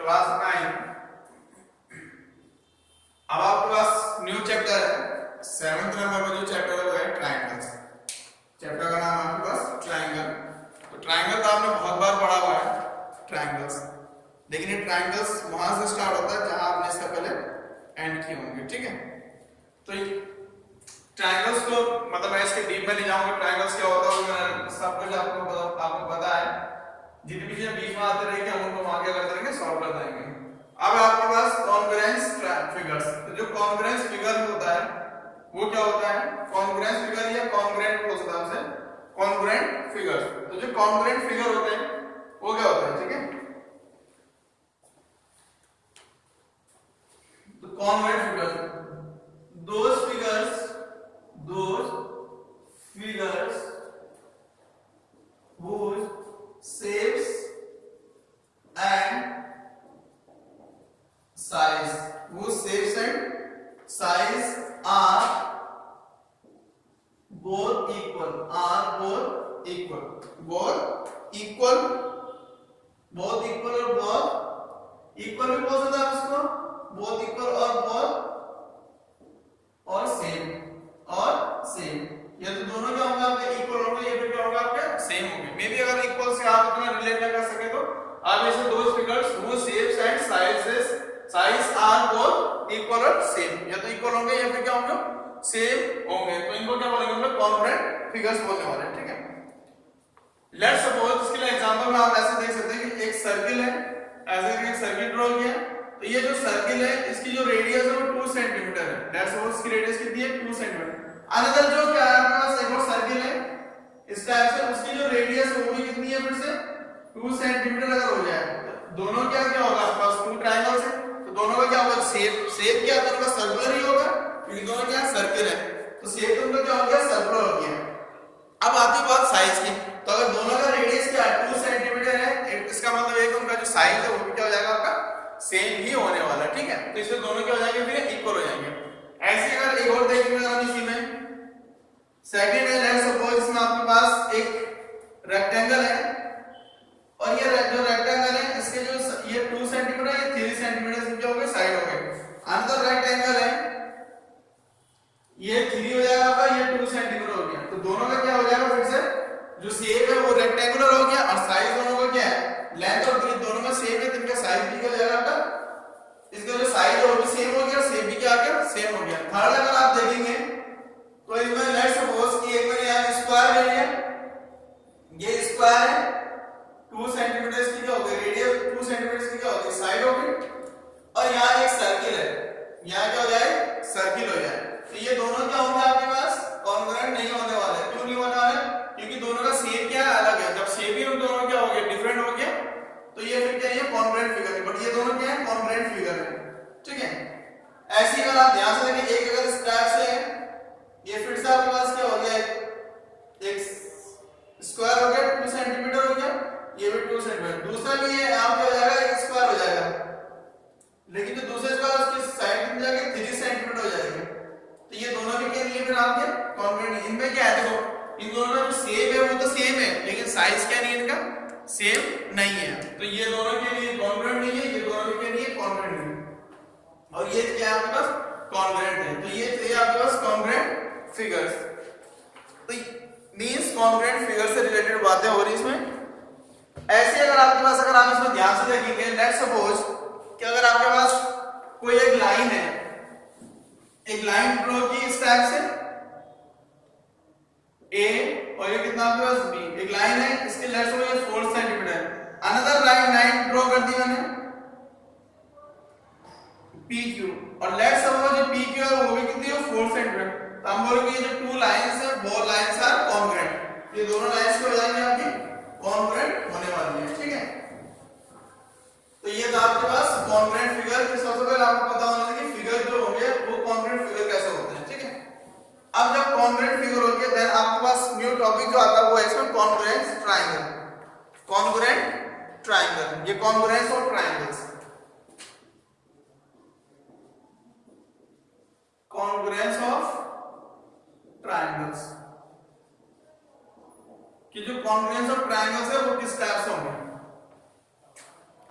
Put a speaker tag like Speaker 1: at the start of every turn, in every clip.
Speaker 1: Class 9। अब आपके पास new chapter है 7th नंबर में जो चैप्टर है वो है ट्रायंगल्स। चैप्टर का नाम है आपके पास ट्रायंगल। तो ट्रायंगल तो आपने बहुत बार पढ़ा हुआ है ट्रायंगल्स, लेकिन ये ट्रायंगल्स वहां से स्टार्ट होता है जहां आपने इसका पहले एंड किए होंगे, ठीक है। तो ट्रायंगल्स को मतलब मैं इसके डीप में नहीं जाऊंगा, ट्रायंगल्स क्या होता है मैंने सब कुछ आपको पता है। जितनी भी चीजें बीच में आते रहेंगे हम उनको वहां क्या करते रहेंगे, सॉल्व कर देंगे। अब आपके पास कॉन्ग्रुएंस फिगर्स, तो जो कॉन्ग्रुएंस फिगर होता है वो क्या होता है, कॉन्ग्रुएंस फिगर या कॉन्ग्रुएंट हो सकता है उसे कॉन्ग्रुएंट फिगर्स। तो जो कॉन्ग्रुएंट फिगर होते हैं वो क्या होता है, ठीक है। तो congruent figure those figures whose shapes and size are both equal भी बोल सकते हैं इसको, both equal और सेम ये तो दोनों क्या होंगे आपके इक्वल होंगे, ये भी क्या होगा आपके सेम होंगे। मे बी अगर इक्वल से आप उतना रिलेट ना कर सके तो आप ऐसे दो figures whose shapes and size are both equal और सेम, या तो इक्वल होंगे या फिर क्या होंगे सेम होंगे, तो इनको क्या बोलेंगे हम लोग कॉन्ग्रुएंट फिगर्स बोलने वाले हैं, ठीक है। लेट्स सपोज इसके लिए एग्जांपल में आप ऐसे देख सकते हैं कि एक सर्किल है, ऐसे एक सर्किल ड्रॉ किया, तो ये जो सर्किल है इसकी जो रेडियस है वो 2 सेंटीमीटर है। लेट्स सपोज इसकी रेडियस कितनी है 2 सेंटीमीटर। अनदर जो क्या है आपके पास एक और सर्किल है इस टाइप से, उसकी जो रेडियस है वो भी कितनी है फिर से 2 सेंटीमीटर अगर हो जाए तो दोनों क्या होगा आपके पास 2 ट्रायंगल्स है, तो दोनों का क्या होगा शेप क्या दोनों का सर्कुलर ही होगा क्योंकि दोनों क्या सर्किल है, तो शेप तो उनका क्या हो गया सर्कुलर हो गया। अब आती है बात साइज की, तो अगर दोनों का रेडियस क्या है 2 सेंटीमीटर है, इसका मतलब है कि उनका जो साइज है वो भी क्या हो जाएगा आपका सेम ही होने वाला, ठीक है। तो इससे दोनों क्या हो जाएंगे फिर इक्वल हो जाएंगे। ऐसे अगर एक और देखेंगे हम इसी में सेकंड है, लेट्स सपोज इसमें आपके पास एक रेक्टेंगल है और ये जो रेक्टेंगल है इसके जो ये 2 सेंटीमीटर है, ये 3 सेंटीमीटर से क्या हो गए साइड हो गए। अनदर रेक्टेंगल है ये 3 हो जाएगा आपका, ये 2 सेंटीमीटर हो गया, तो दोनों का क्या हो जाएगा फिर से जो शेप है वो रेक्टेंगुलर हो गया और साइज दोनों का क्या है लेंथ और ब्रेथ दोनों में सेम है, तो इनका साइज भी क्या हो जाएगा आपका, इसका जो साइज है वो भी सेम हो गया, शेप भी क्या आ गया सेम हो गया। थर्ड अगर आप देखेंगे तो इसमें लेट्स सपोज कि एक मैंने यहां स्क्वायर ले लिया, ये स्क्वायर है 2 सेंटीमीटर की क्या हो गई रेडियस, 2 सेंटीमीटर की क्या हो गई साइड हो गई, और यहां एक सर्किल है, यहां क्या हो जाए सर्किल हो जाए, तो ये दोनों क्या होंगे आपके पास कॉन्ग्रुएंट नहीं होने वाले। क्यों नहीं होने वाले, क्योंकि दोनों का शेप क्या है अलग है, जब शेप ही उन दोनों क्या हो गया डिफरेंट हो गया तो ये फिर क्या है कॉन्ग्रुएंट फिगर है, बट ये दोनों क्या है कॉन्ग्रुएंट फिगर है, ठीक है। ऐसे ही अगर आप ध्यान से देखें एक अगर इस टाइप से ये फिर से आपके पास क्या हो गया एक स्क्वायर हो गया 2 सेंटीमीटर हो गया, ये भी 2 सेंटीमीटर, दूसरा भी है यहां क्या हो जाएगा एक स्क्वायर हो जाएगा, लेकिन जो दूसरे स्क्वायर उसकी साइड में जाके 3 सेंटीमीटर हो जाएगा, तो ये दोनों भी के लिए फिर आपके कॉन्ग्रुएंट। इनमें क्या है देखो इन दोनों का जो शेप है वो तो सेम है लेकिन साइज क्या नहीं है इनका सेम नहीं है, तो ये दोनों के लिए कॉन्ग्रुएंट नहीं है, ये दोनों के लिए कॉन्ग्रुएंट नहीं है, और ये क्या है आपके पास कॉन्ग्रुएंट है, तो ये थे आपके पास कॉन्ग्रुएंट फिगर्स। तो मींस कॉन्ग्रुएंट फिगर से रिलेटेड बातें हो रही इसमें। ऐसे अगर आपके पास अगर आप इसमें ध्यान से देखेंगे लेट्स सपोज कि अगर आपके पास कोई एक लाइन है, एक लाइन ड्रॉ की इस टाइप से ए और ये कितना आपके पास बी, एक लाइन है इसके लेट्स सपोज ये 4 सेंटीमीटर है, अनदर लाइन ड्रॉ कर दी मैंने पी क्यू और लेट्स सपोज ये पी क्यू है वो भी कितनी है 4 सेंटीमीटर, तो हम बोलेंगे ये जो 2 लाइंस है वो लाइंस आर कॉन्ग्रुएंट, ये दोनों लाइंस हो जाएंगे आपकी कॉन्ग्रुएंट होने वाली है, ठीक है। तो ये था आपके पास कॉन्ग्रुएंट फिगर की सबसे पहले आपको पता होना चाहिए कि फिगर जो होंगे वो कॉन्ग्रुएंट फिगर कैसे होते हैं, ठीक है। अब जब कॉन्ग्रुएंट फिगर हो गया देन आपके पास न्यू टॉपिक जो आता है वो है इसमें कॉन्ग्रुएंस ट्रायंगल। कॉन्ग्रुएंट ट्रायंगल, ये congruence of triangles, congruence of triangles कि जो कॉन्ग्रुएंस ऑफ ट्रायंगल्स है वो किस टाइप से होंगे।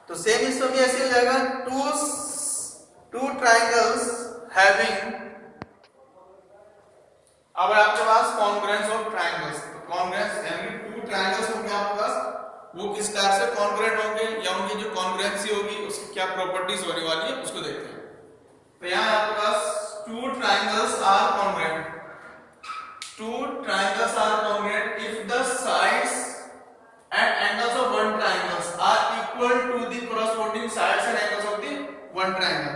Speaker 1: तो तो सेम इसमें भी ऐसे हो जाएगा, टू ट्राइंगल्स हैविंग, अब आपके पास कॉन्ग्रुएंस ऑफ ट्राइंगल्स, तो कॉन्ग्रुएंस यानी टू ट्राइंगल्स होंगे आपके पास, वो किस टाइप से कॉन्ग्रुएंट होंगे या उनकी जो कॉन्ग्रुएंसी होगी उसकी क्या प्रॉपर्टीज होने वाली है उसको देखते हैं। तो यहाँ आपके पास two triangles are congruent, two triangles are congruent if the sides and angles of one triangles are equal to the corresponding sides and angles of the one triangle.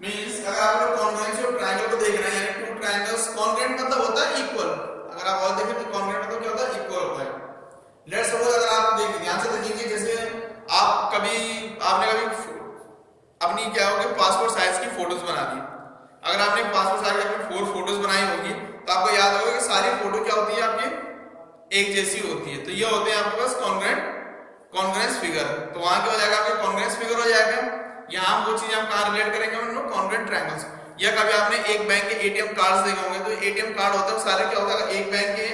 Speaker 1: Means अगर आप लोग कॉन्ग्रुएंसी ऑफ ट्राइंगल को देख रहे हैं यानी two triangles, congruent मतलब होता है इक्वल, अगर आप और देखें तो कॉन्ग्रुएंट मतलब क्या होता है, इक्वल होता है। लेट्स सपोज अगर आप देखिए ध्यान से देखेंगे, जैसे आप आपने कभी अपनी क्या होगी पासपोर्ट साइज की फोटोज बना दी, अगर आपने पासपोर्ट साइज की अपनी 4 फोटोज बनाई होगी तो आपको याद होगा कि सारी फोटो क्या होती है आपकी एक जैसी होती है, तो ये होते हैं आपके पास कॉन्ग्रुएंस फिगर। तो वहां क्या हो जाएगा आपका कॉन्ग्रुएंस फिगर हो जाएगा। यहाँ वो चीज हम कहां रिलेट करेंगे हम लोग कॉन्ग्रुएंट ट्रायंगल्स। या कभी आपने एक बैंक के एटीएम कार्ड्स देखे होंगे, तो एटीएम कार्ड होता है सारे क्या होता है एक बैंक के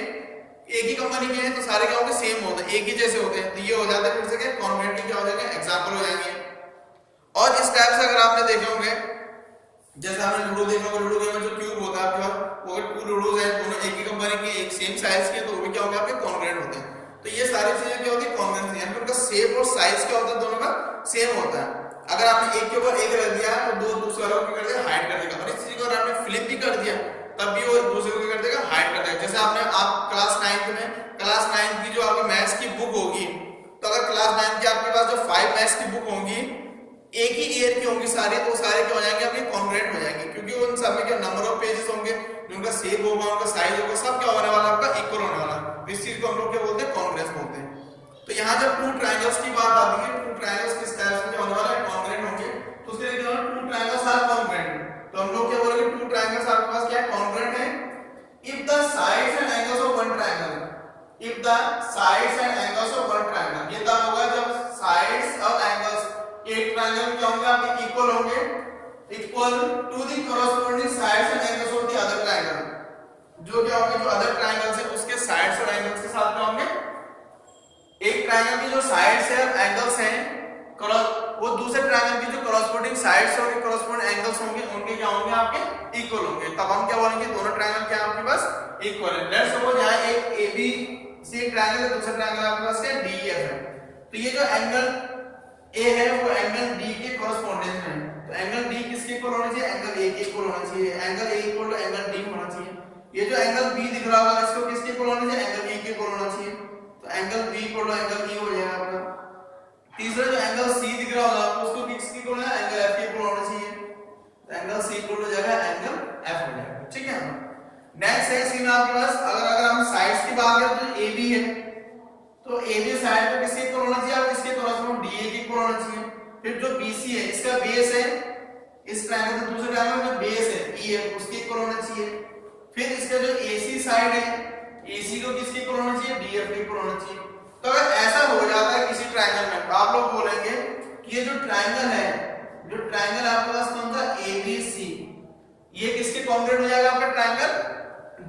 Speaker 1: एक ही कंपनी के हैं तो सारे क्या होंगे सेम होते हैं, एक ही जैसे होते हैं, तो ये हो जाता है फिर से क्या कॉन्ग्रुएंट क्या हो जाएगा एग्जांपल हो जाएंगे। और इस टाइप से अगर आपने देखे होंगे, जैसे आपने लूडो देखा होगा, लूडो गेम में जो क्यूब होता है आपके पास, वो अगर 2 लूडोज हैं दोनों एक ही कंपनी के एक सेम साइज के, तो वो भी क्या होंगे आपके कॉन्ग्रुएंट होते हैं। तो ये सारी चीजें क्या होती है कॉन्ग्रुएंस, यानी उनका शेप और साइज क्या होता है दोनों का सेम होता है। अगर आपने एक के ऊपर एक रख दिया तो दो दूसरे वालों को कर देगा हाइड कर देगा, और इस चीज को अगर आपने फ्लिप भी कर दिया तब भी वो दूसरे को कर देगा हाइड कर देगा। जैसे आप क्लास 9 की जो आपकी मैथ्स की बुक होगी, तो अगर क्लास 9 की आपके पास जो 5 मैथ्स की बुक होंगी एक ही ईयर की होंगी सारी, तो सारे क्या हो जाएंगे आपके कॉन्ग्रुएंट हो जाएंगे, क्योंकि उन सब में क्या नंबर ऑफ पेजेस होंगे, उनका शेप होगा, उनका साइज होगा, सब क्या होने वाला आपका इक्वल होने वाला। इस चीज को हम लोग क्या बोलते हैं कॉन्ग्रुएंस बोलते हैं। तो यहाँ जब टू ट्रायंगल्स की बात आती है, टू ट्रायंगल्स किस टाइप से क्या होने वाला है कॉन्ग्रुएंट होंगे, तो उसके लिए क्या होगा टू ट्रायंगल्स आर कॉन्ग्रुएंट, तो हम लोग क्या बोलेंगे टू ट्रायंगल्स आपके पास क्या कॉन्ग्रुएंट है if the sides and angles of one triangle, if the sides and angles of one triangle, ये तब होगा जब साइड्स और एंगल्स एक ट्रायंगल क्या होंगे आपके इक्वल होंगे, equal to the corresponding sides and angles of the other triangle, जो क्या होंगे जो अदर ट्रायंगल्स है उसके साइड्स और एंगल्स के साथ क्या होंगे, एक ट्रायंगल की जो साइड्स है एंगल्स हैं वो दूसरे ट्रायंगल की जो कोरस्पोंडिंग साइड्स और कोरस्पोंडिंग एंगल्स होंगे उनके क्या होंगे आपके इक्वल होंगे, तब हम क्या बोलेंगे दोनों ट्रायंगल क्या आपके पास इक्वल है। लेट्स सपोज यहां एक AB सी ट्रायंगल है, दूसरा ट्रायंगल आपके पास क्या DEF है, तो ये जो एंगल A है वो एंगल D के कोरस्पोंडेंस में है, तो एंगल D किसके इक्वल होना चाहिए एंगल A के इक्वल होना चाहिए, angle A equal to angle D होना चाहिए। ये जो एंगल B दिख रहा होगा इसको किसके इक्वल होना चाहिए एंगल E के इक्वल होना चाहिए, तो angle B equal to angle E हो जाएगा आपका। तीसरा जो एंगल C दिख रहा होगा आपको उसको किसके इक्वल है एंगल F के इक्वल होना चाहिए, तो एंगल C इक्वल हो जाएगा एंगल F हो जाएगा, ठीक है। नेक्स्ट है सी में आपके पास अगर हम साइड्स की बात करें तो AB है, तो AB साइड पे किसके इक्वल होना चाहिए, इसके कोरस्पोंड DA के इक्वल होना चाहिए। फिर जो BC है इसका बेस है, इस ट्रायंगल का दूसरे ट्रायंगल में बेस है E है उसके इक्वल होना चाहिए। फिर इसका जो AC साइड है AC को किसके इक्वल होना चाहिए DF के इक्वल होना चाहिए। तो अगर ऐसा हो जाता है किसी ट्रायंगल में तो आप लोग बोलेंगे कि ये जो ट्रायंगल है, जो ट्रायंगल आपके पास कौन सा ABC, ये किसके कॉन्ग्रुएंट हो जाएगा आपका ट्रायंगल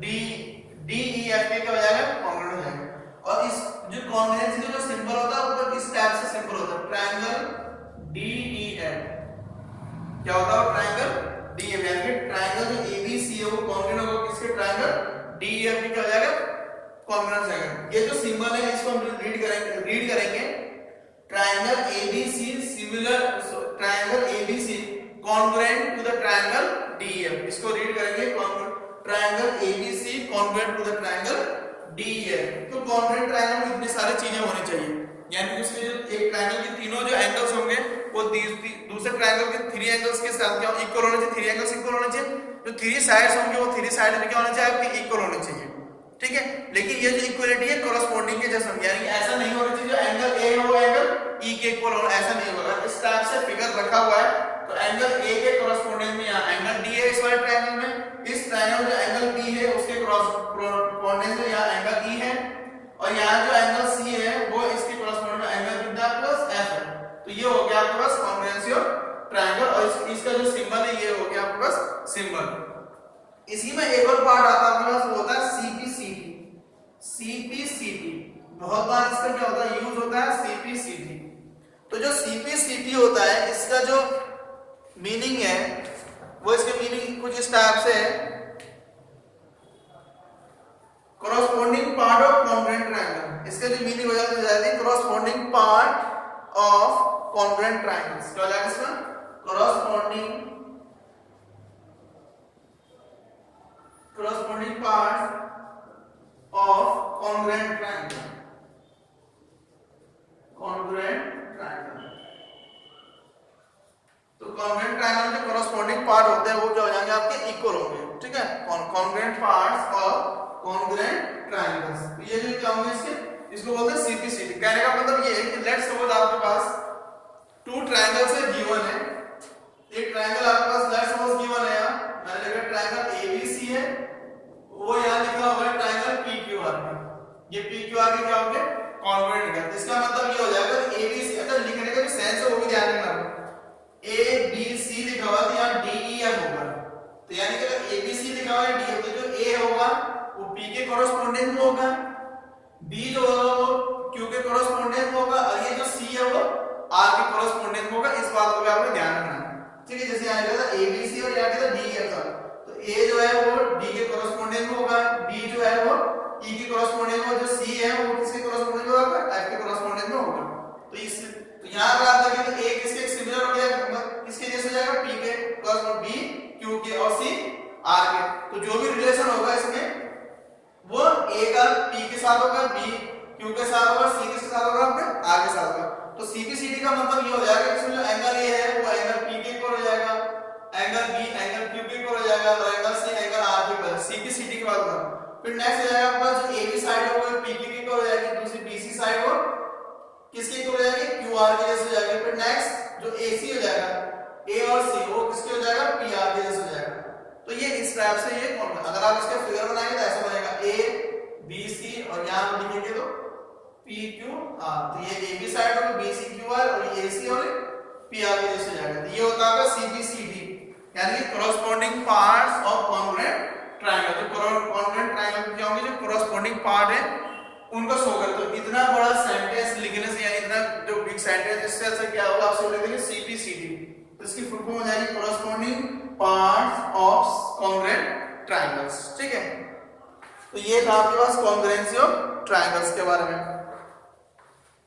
Speaker 1: DEF के क्या हो जाएगा कॉन्ग्रुएंट हो जाएगा। और इस जो कॉन्ग्रुएंसी का जो सिंबल होता है वो इस टाइप से सिंबल होता है ट्रायंगल DEF, क्या होता है ट्रायंगल DEF, यानी कि ट्रायंगल जो ABC है वो कॉन्ग्रुएंट होगा किसके ट्रायंगल DEF के क्या हो जाएगा कॉन्ग्रुएंट हो जाएगा। ये जो सिंबल है इसको हम रीड करेंगे triangle ABC similar triangle ABC congruent to the triangle DEF, इसको रीड करेंगे triangle ABC congruent to the triangle DEF। तो कॉन्ग्रुएंट ट्रायंगल में इतनी सारी चीजें होनी चाहिए, यानी कि उसके जो एक ट्रायंगल के तीनों जो एंगल्स होंगे वो दूसरे ट्रायंगल के 3 एंगल्स के साथ क्या इक्वल होना चाहिए, 3 एंगल्स इक्वल होना चाहिए। जो 3 साइड्स होंगे वो 3 साइड में क्या होना चाहिए आपके इक्वल होने चाहिए, ठीक है। लेकिन ये जो इक्वलिटी है कोरस्पोंडिंग के जैसा, यानी कि ऐसा नहीं होना चाहिए जो एंगल A हो एंगल E के इक्वल हो, ऐसा नहीं होगा। इस टाइप से फिगर रखा हुआ है तो एंगल A के कोरस्पोंडिंग में यहां एंगल D है इस वाले ट्रायंगल में, इस ट्रायंगल में जो एंगल B है उसके कोरस्पोंडिंग में यहां एंगल E है, और यहां जो एंगल C है वो इसके कोरस्पोंडिंग में एंगल बीटा प्लस F है। तो ये हो गया आपके पास कॉन्ग्रुएंसी ऑफ ट्रायंगल, और इसका जो सिंबल है ये हो गया आपके पास सिंबल। इसी में एक और पार्ट आता है आपके पास वो होता है CPCT, बहुत बार इसका क्या होता है यूज होता है CPCT। तो तो जो CPCT होता है इसका जो मीनिंग है वो इसके मीनिंग कुछ इस टाइप से है, corresponding part of congruent triangle। इसका जो मीनिंग हो जाती है corresponding part of congruent triangles। क्या हो जाएगा इसमें? corresponding part of congruent triangle। congruent triangle, तो congruent triangle के corresponding part होते हैं वो क्या हो जाएंगे आपके इक्वल होंगे, ठीक है। congruent parts of congruent triangles, तो ये जो क्या होंगे इसको बोलते हैं CPCT। कहने का मतलब ये है कि लेट्स सपोज आपके पास टू ट्रायंगल्स है गिवन है, एक ट्रायंगल आपके पास लेट्स सपोज गिवन है, मैंने लिखा ट्रायंगल ABC है, वो यहां लिखा हुआ है ट्रायंगल PQR में। ये PQR के क्या होंगे? कॉन्ग्रुएंट है। इसका मतलब ये हो जाएगा ABC, अच्छा लिखने का जो सेंस है वो भी ध्यान रखना, ABC लिखा हुआ है यहां DEF होगा, तो यानी कि अगर ABC लिखा हुआ है DEF तो जो A होगा वो P के कॉरेस्पोंडेंस में होगा, B जो होगा वो Q के कॉरेस्पोंडेंस में होगा, और ये जो C है वो R के कॉरेस्पोंडेंस में होगा। इस बात को भी आपको ध्यान रखना है, ठीक है। जैसे यहां लिखा था ABC और यहां लिखा था DEF था, तो A जो है वो D के कॉरेस्पोंडेंस में होगा, B जो है वो E के कॉरेस्पोंडेंस में, जो C है वो किसके कॉरेस्पोंडेंस में होगा? F के कॉरेस्पोंडेंस में होगा। तो इस तो यहां अगर आप देखें तो A किसके सिमिलर हो गया, किसके जैसे हो जाएगा? P के प्लस B Q के और C R के। तो जो भी रिलेशन होगा इसमें वो A का P के साथ होगा, B Q के साथ होगा, C के साथ होगा, फिर R के साथ होगा। तो CPCT का मतलब ये हो जाएगा कि इसमें जो एंगल A है वो एंगल P के इक्वल हो जाएगा, एंगल B एंगल Q के इक्वल हो जाएगा, और एंगल C एंगल R के इक्वल। CPCT के बाद होगा। फिर नेक्स्ट हो जाएगा आपके पास जो AB साइड है वो PQ के इक्वल हो जाएगी, दूसरी BC साइड वो किसके इक्वल हो जाएगी? QR के जैसे हो जाएगी। फिर नेक्स्ट जो AC हो जाएगा A और C वो किसके हो जाएगा? PR के जैसे हो जाएगा। तो ये इस टाइप से ये अगर आप इसका फिगर बनाएंगे तो ऐसा बनेगा ABC और यहां पर लिखेंगे तो PQR, तो ये AB साइड होगा, BC QR और ये AC और PR के जैसे हो जाएगा। तो ये होता है CPCT, यानी कि corresponding parts of congruent triangle। जो congruent triangle क्या होंगे? जो corresponding part है उनको शो करे। तो इतना बड़ा सेंटेंस लिखने से, यानी इतना जो बिग सेंटेंस, इससे अच्छा क्या होगा? आप लिख देंगे CPCT, तो इसकी फुल फॉर्म हो जाएगी corresponding parts of congruent triangles, ठीक है। तो ये था आपके पास congruency of triangles के बारे में।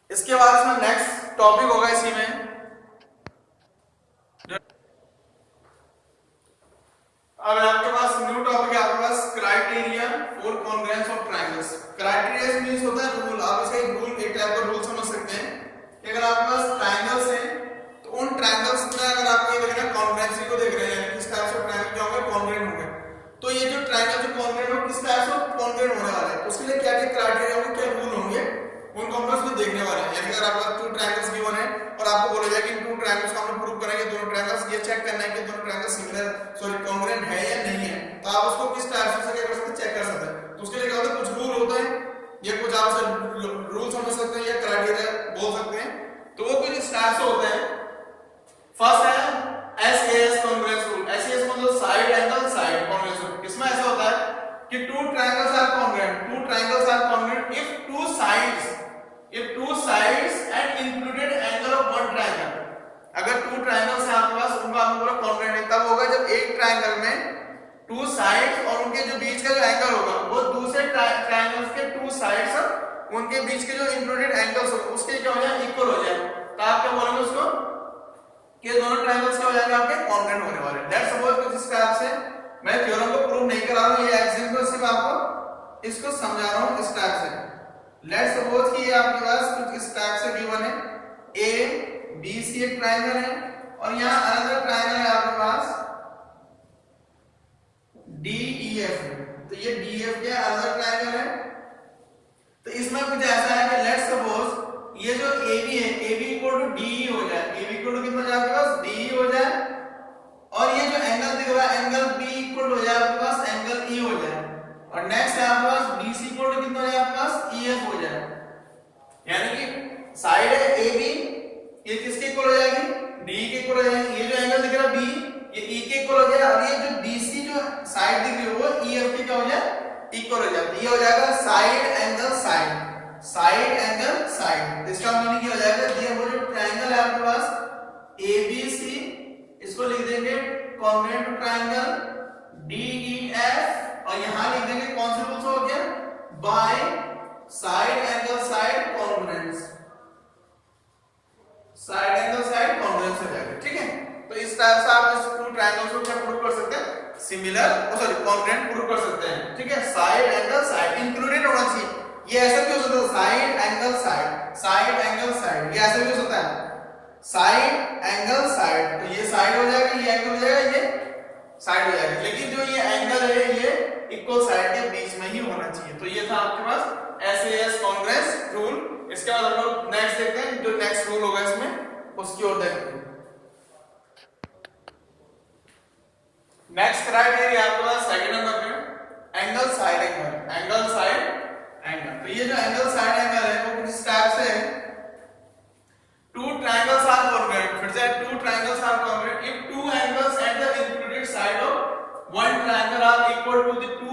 Speaker 1: इसके बाद इसमें नेक्स्ट टॉपिक होगा इसी में, अब आपके पास न्यू टॉपिक है, आपके पास criteria for congruence of triangles. Criteria means होता है रूल। आप इसका एक रूल, एक टाइप का रूल समझ सकते हैं कि अगर आपके पास ट्रायंगल्स हैं तो उन ट्रायंगल्स में अगर आप ये देख रहे हैं कॉन्ग्रुएंसी को देख रहे हैं, यानी किस टाइप से ट्रायंगल क्या होंगे? कॉन्ग्रुएंट होंगे। तो ये जो ट्रायंगल जो कॉन्ग्रुएंट हो किस टाइप से कॉन्ग्रुएंट होने वाला है, उसके लिए क्या क्या क्राइटेरिया होंगे, क्या रूल होंगे, उनको हम लोग देखने वाले हैं। यानी अगर आपका टू ट्रायंगल्स गिवन है और आपको बोला जाए कि टू ट्रायंगल्स को हम प्रूव करेंगे, दोनों ट्रायंगल्स ये चेक करना है कि दोनों ट्रायंगल्स सिमिलर कॉन्ग्रुएंट है या नहीं है, तो आप उसको किस टाइप से कर सकते हैं? चेक कर सकते हैं। तो उसके लिए क्या होता है? कुछ रूल होता है, ये कुछ आप रूल समझ सकते हैं या क्राइटेरिया बोल सकते हैं। तो वो कुछ इस टाइप से होते हैं। फर्स्ट है SAS कॉन्ग्रुएंस रूल। SAS मतलब side angle side congruence rule. इसमें ऐसा होता है कि two triangles are congruent if two sides and included angle of one triangle. अगर टू ट्रायंगल्स हैं आपके पास, उनका हम बोला कॉन्ग्रुएंट है, तब होगा जब एक ट्रायंगल में टू साइड्स और उनके जो बीच का जो एंगल होगा वो दूसरे ट्रायंगल्स के टू साइड्स और उनके बीच के जो इंक्लूडेड एंगल्स होगा उसके क्या हो जाए? इक्वल हो जाए। तो आप क्या बोलेंगे उसको कि दोनों ट्रायंगल्स क्या हो जाएंगे? आपके कॉन्ग्रुएंट होने वाले। लेट्स सपोज कुछ इस टाइप से, मैं थ्योरम को प्रूव नहीं करा रहा हूं, ये एग्जांपल सिर्फ आपको इसको समझा रहा हूं इस टाइप से। लेट्स सपोज कि ये आपके पास कुछ इस टाइप से गिवन है, ABC एक ट्रायंगल है और यहां अनदर ट्रायंगल है आपके पास DEF। तो ये DEF के अनदर ट्रायंगल है। तो इसमें कुछ ऐसा है कि लेट्स सपोज ये जो AB है, AB इक्वल टू DE हो जाए, AB इक्वल टू कितना हो जाए आपके पास? DE हो जाए, और ये जो एंगल दिख रहा है एंगल B इक्वल हो जाए आपके पास एंगल E हो जाए, और नेक्स्ट है आपके पास BC इक्वल टू कितना हो जाए आपके पास? EF हो जाए। यानी कि साइड है AB, ये किसके इक्वल हो जाएगी? DE के इक्वल हो जाएगी। ये जो एंगल दिख रहा है B ये E के इक्वल हो जाए, और ये जो BC जो साइड दिख रही है वो EF के क्या हो जाए? इक्वल हो जाए। ये हो जाएगा side angle side, side angle side. इसका मीनिंग क्या हो जाएगा? ये वो जो ट्रायंगल है जाएगा आपके पास ABC, इसको लिख देंगे कॉन्ग्रुएंट टू ट्रायंगल DEF, और यहां लिख देंगे कौन से रूल्स हो गया, by side angle side congruence, side angle side congruence हो जाएगा। ठीक है, तो इस टाइप से आप इस टू ट्रायंगल्स को क्या प्रूव कर सकते हैं, सिमिलर सॉरी कॉन्ग्रुएंट प्रूव कर सकते हैं। ठीक है, साइड एंगल साइड इंक्लूडेड होना चाहिए, ये ऐसा भी हो सकता है side angle side, side angle side, ये ऐसा भी हो सकता है साइड एंगल साइड, तो ये साइड हो जाएगा, ये एंगल हो जाएगा, ये साइड हो जाएगा, लेकिन जो ये एंगल है ये इक्वल साइड के बीच में ही होना चाहिए। तो ये था आपके पास SAS कॉन्ग्रुएंस रूल। इसके बाद हम लोग नेक्स्ट देखते हैं, जो नेक्स्ट रूल होगा इसमें उसकी ओर देखते हैं। नेक्स्ट क्राइटेरिया आपके पास सेकंड नंबर पे angle side angle, angle side angle. तो ये जो एंगल साइड एंगल है वो किस टाइप से है, टू ट्रायंगल्स आर कॉन्ग्रुएंट, फिर से two triangles are congruent if two angles at the included side of one triangle are equal to the two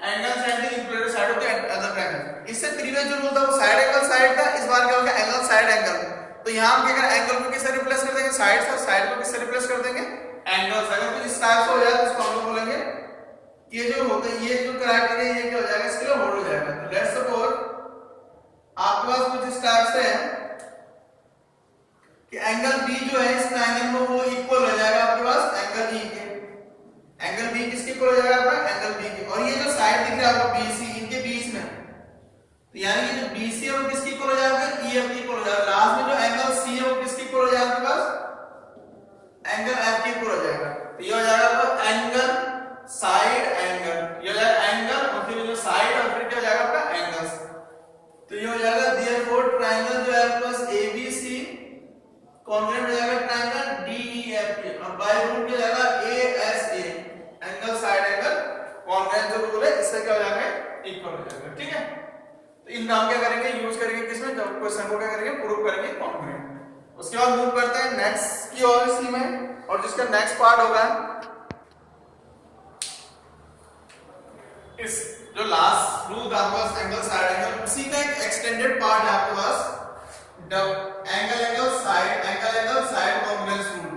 Speaker 1: angles at the included side of the other triangle. इससे previous जो rule था वो side angle side था, इस बार क्या होगा angle side angle. तो यहां हम क्या करें, एंगल को किससे रिप्लेस कर देंगे, साइड से, साइड को किससे रिप्लेस कर देंगे, एंगल से। अगर तो इस टाइप से हो जाए तो इसको हम लोग बोलेंगे ये जो होता है, ये जो क्राइटेरिया ये क्या हो जाएगा, इसके लिए होल्ड हो जाएगा। तो लेट्स सपोज आपके पास कुछ इस टाइप से है कि एंगल B जो है इस ट्रायंगल में वो इक्वल हो जाएगा आपके पास एंगल E के, एंगल B किसके इक्वल हो जाएगा आपका, एंगल B के। और ये जो साइड दिख रहा है आपको BC, इनके बीच में, तो यानी ये जो BC है वो किसके इक्वल हो जाएगा, EF के इक्वल हो जाएगा। लास्ट में जो एंगल C है वो किसके इक्वल हो जाएगा आपके पास, एंगल F के इक्वल हो जाएगा। तो ये हो जाएगा आपका एंगल साइड एंगल, ये हो जाएगा एंगल और फिर जो साइड और फिर क्या हो जाएगा आपका एंगल्स। तो ये हो जाएगा देयरफॉर ट्रायंगल जो है आपके पास ABC कॉन्ग्रुएंट हो जाएगा ट्रायंगल DEF के, और बाय रूल क्या हो जाएगा ASA, angle side angle congruent जो रूल है इससे क्या हो जाएगा, इक्वल हो जाएगा। ठीक है, तो इन नाम क्या करेंगे, यूज करेंगे किसमें, जब क्वेश्चन को क्या करेंगे, प्रूव करेंगे कॉन्ग्रुएंट। उसके बाद मूव करते हैं नेक्स्ट की ओर इसी में, और जिसका नेक्स्ट पार्ट होगा इस जो लास्ट रूल था आपके पास एंगल साइड एंगल, उसी का एक एक्सटेंडेड पार्ट है आपके पास angle angle side congruence rule.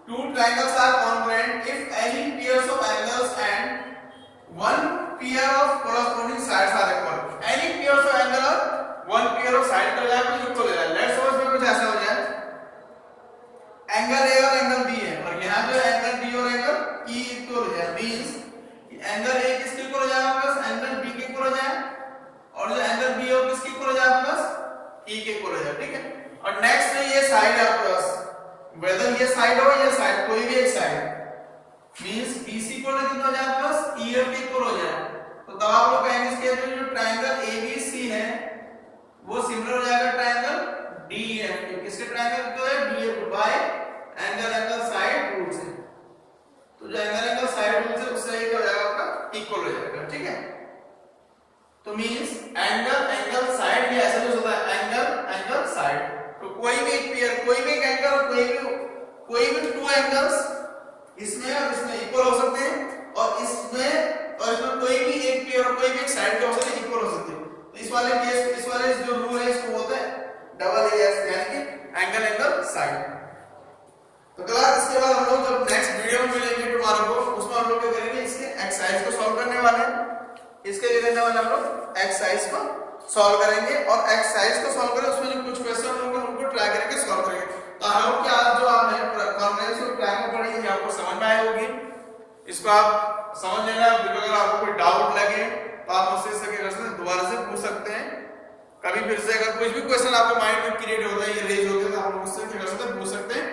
Speaker 1: Two triangles are congruent if any pairs of angles and one pair of corresponding sides are equal. Any pairs of angle और one pair of side का जाए तो equal हो जाए। Let's suppose में कुछ ऐसा हो जाए, एंगल A और एंगल B है, और यहाँ जो एंगल B और एंगल E इक्वल हो जाए, मींस एंगल A किसके इक्वल हो जाएगा आपके पास, एंगल B के इक्वल हो जाए, और जो एंगल B है वो किसके इक्वल हो जाए आपके पास, E के इक्वल हो जाए। ठीक है, और नेक्स्ट में ये साइड है आपके पास, वेदर ये साइड हो या साइड कोई भी एक साइड, मींस BC इक्वल कितना हो जाए आपके पास, EF के इक्वल हो जाए। तो तब आप लोग कहेंगे इसके जो ट्रायंगल ABC है वो सिमिलर हो जाएगा ट्रायंगल DEF के, किसके ट्रायंगल को है, DEF bye angle side rule से। तो जो एंगल साइड रूल से उससे क्या हो जाएगा आपका, इक्वल हो जाएगा। ठीक है, तो मींस एंगल साइड ये ऐसा यूज होता है, एंगल साइड। तो कोई भी एक पेयर, कोई भी एक एंगल और कोई भी टू एंगल्स इसमें और इसमें इक्वल हो सकते हैं, और इसमें कोई भी एक पेयर और कोई भी एक साइड के हो सकते हैं, इक्वल हो सकते हैं। तो इस वाले जो रूल है इसको बोलते हैं डबल AS, यानी कि एंगल साइड। तो इसके बाद हम लोग जब नेक्स्ट वीडियो में मिलेंगे टुमारो को, उसमें हम लोग क्या करेंगे, इसके एक्सरसाइज को सॉल्व करने वाले हैं। इसके लिए करने वाले हम लोग एक्सरसाइज को सॉल्व करेंगे, और एक्सरसाइज को सॉल्व करें उसमें जो कुछ क्वेश्चन होंगे उनको ट्राई करके सॉल्व करेंगे। तो आई होप कि आज जो आपने कॉन्ग्रुएंस और ट्रायंगल पढ़ी है आपको समझ में आई होगी। इसको आप समझ लेना, अगर आपको कोई डाउट लगे तो आप मुझसे इससे क्या कर सकते हैं, दोबारा से पूछ सकते हैं। कभी फिर से अगर कुछ भी क्वेश्चन आपके माइंड में क्रिएट होता है, ये रेज होते हैं, तो आप मुझसे क्या कर सकते हैं, पूछ सकते हैं।